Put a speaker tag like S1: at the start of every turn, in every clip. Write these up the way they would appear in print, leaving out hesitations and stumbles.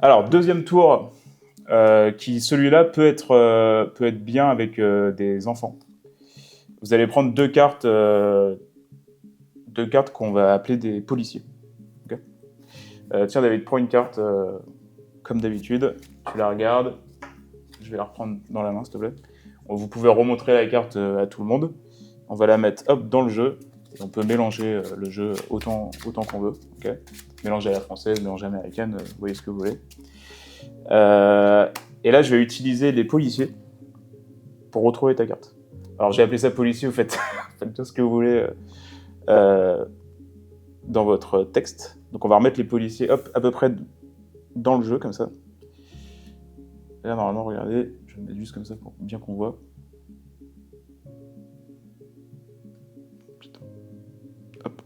S1: Alors, deuxième tour, qui celui-là peut être bien avec des enfants. Vous allez prendre deux cartes qu'on va appeler des policiers. Ok. Tiens, David, prends une carte comme d'habitude. Tu la regardes. Je vais la reprendre dans la main, s'il te plaît. Vous pouvez remontrer la carte à tout le monde. On va la mettre hop, dans le jeu. Et on peut mélanger le jeu autant qu'on veut. Okay, mélanger à la française, mélanger à l'américaine, vous voyez ce que vous voulez. Et là, je vais utiliser les policiers pour retrouver ta carte. Alors, j'ai appelé ça policier, vous faites, faites tout ce que vous voulez dans votre texte. Donc, on va remettre les policiers hop, à peu près dans le jeu, comme ça. Et là, normalement, regardez, je vais me mettre juste comme ça pour bien qu'on voit. Putain. Hop.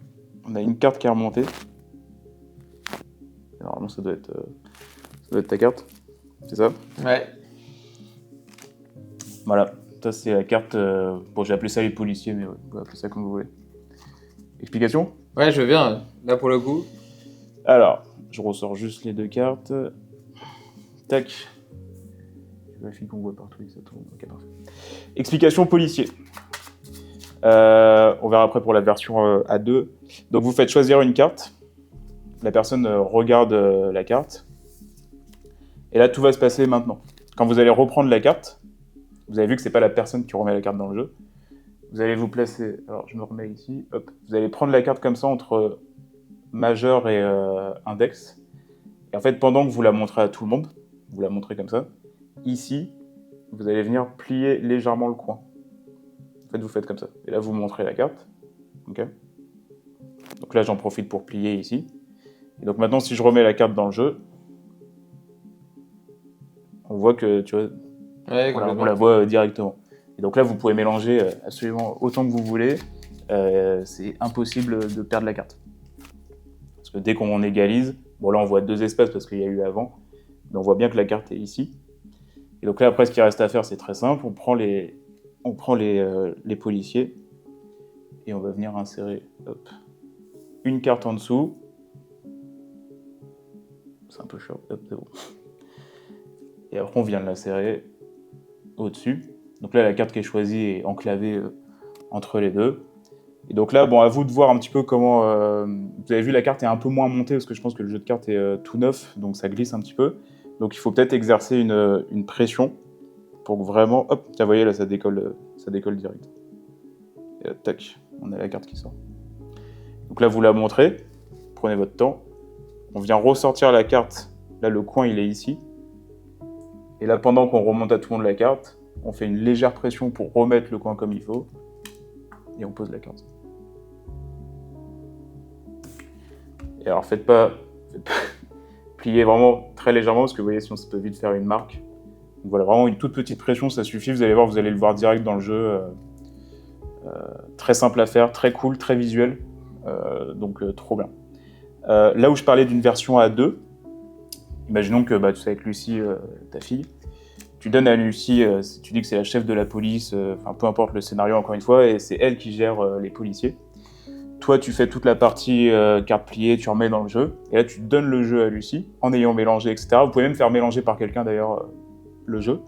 S1: On a une carte qui est remontée. Et normalement, ça doit être ta carte. C'est ça ?
S2: Ouais.
S1: Voilà. Ça, c'est la carte. Bon, j'ai appelé ça les policiers, mais ouais, vous pouvez appeler ça comme vous voulez. Explication ?
S2: Ouais, je veux bien. Là, pour le coup.
S1: Alors, je ressors juste les deux cartes. Tac. Je vérifie qu'on voit partout et que ça tourne. Ok, parfait. Explication policier. On verra après pour la version A2. Donc, vous faites choisir une carte. La personne regarde la carte. Et là, tout va se passer maintenant. Quand vous allez reprendre la carte, vous avez vu que c'est pas la personne qui remet la carte dans le jeu. Vous allez vous placer. Alors, je me remets ici. Hop. Vous allez prendre la carte comme ça entre majeur et index. Et en fait, pendant que vous la montrez à tout le monde, vous la montrez comme ça. Ici, vous allez venir plier légèrement le coin. En fait, vous faites comme ça. Et là, vous montrez la carte. Ok. Donc là, j'en profite pour plier ici. Et donc maintenant, si je remets la carte dans le jeu, on voit que, tu vois,
S2: Ouais,
S1: on la voit directement. Et donc là, vous pouvez mélanger absolument autant que vous voulez. C'est impossible de perdre la carte. Parce que dès qu'on égalise, bon là, on voit deux espaces parce qu'il y a eu avant, mais on voit bien que la carte est ici. Et donc là, après, ce qu'il reste à faire, c'est très simple. On prend les policiers et on va venir insérer une carte en dessous. C'est un peu chaud. Hop, c'est bon. Et après, on vient de l'insérer au-dessus. Donc là, la carte qui est choisie est enclavée entre les deux. Et donc là, bon, à vous de voir un petit peu comment... vous avez vu, la carte est un peu moins montée parce que je pense que le jeu de cartes est tout neuf, donc ça glisse un petit peu. Donc il faut peut-être exercer une pression pour que vraiment... Hop, vous voyez, là, ça décolle direct. Et là, tac, on a la carte qui sort. Donc là, vous la montrez, prenez votre temps. On vient ressortir la carte. Là, le coin, il est ici. Et là, pendant qu'on remonte à tout le monde la carte, on fait une légère pression pour remettre le coin comme il faut. Et on pose la carte. Et alors, faites pas plier vraiment très légèrement, parce que vous voyez, sinon ça peut vite faire une marque. Donc voilà, vraiment une toute petite pression, ça suffit. Vous allez voir, vous allez le voir direct dans le jeu. Très simple à faire, très cool, très visuel. Donc trop bien. Là où je parlais d'une version A2, imaginons que tu sais avec Lucie, ta fille, tu donnes à Lucie, tu dis que c'est la chef de la police, peu importe le scénario encore une fois, et c'est elle qui gère les policiers. Toi, tu fais toute la partie carte pliée, tu remets dans le jeu, et là tu donnes le jeu à Lucie, en ayant mélangé, etc. Vous pouvez même faire mélanger par quelqu'un d'ailleurs le jeu.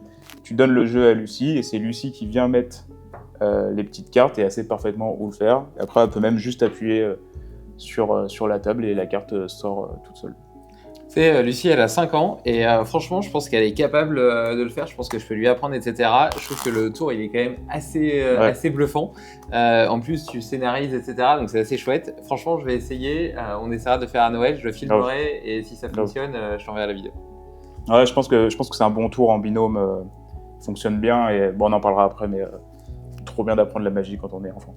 S1: Tu donnes le jeu à Lucie, et c'est Lucie qui vient mettre les petites cartes, et elle sait parfaitement où le faire. Et après, elle peut même juste appuyer sur la table, et la carte sort toute seule.
S2: Tu sais, Lucie, elle a 5 ans et franchement, je pense qu'elle est capable de le faire. Je pense que je peux lui apprendre, etc. Je trouve que le tour, il est quand même assez bluffant. En plus, tu scénarises, etc. Donc, c'est assez chouette. Franchement, je vais essayer. On essaiera de faire à Noël. Je le filmerai et si ça fonctionne, je t'enverrai la vidéo.
S1: Ouais, je pense que c'est un bon tour en binôme. Fonctionne bien et bon, on en parlera après, mais trop bien d'apprendre la magie quand on est enfant.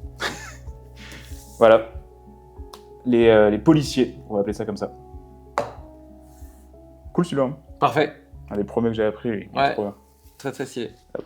S1: Voilà. Les policiers, on va appeler ça comme ça. Cool celui-là. Hein.
S2: Parfait.
S1: Un des premiers que j'ai appris, il est trop bien.
S2: Très très stylé.
S1: Hop.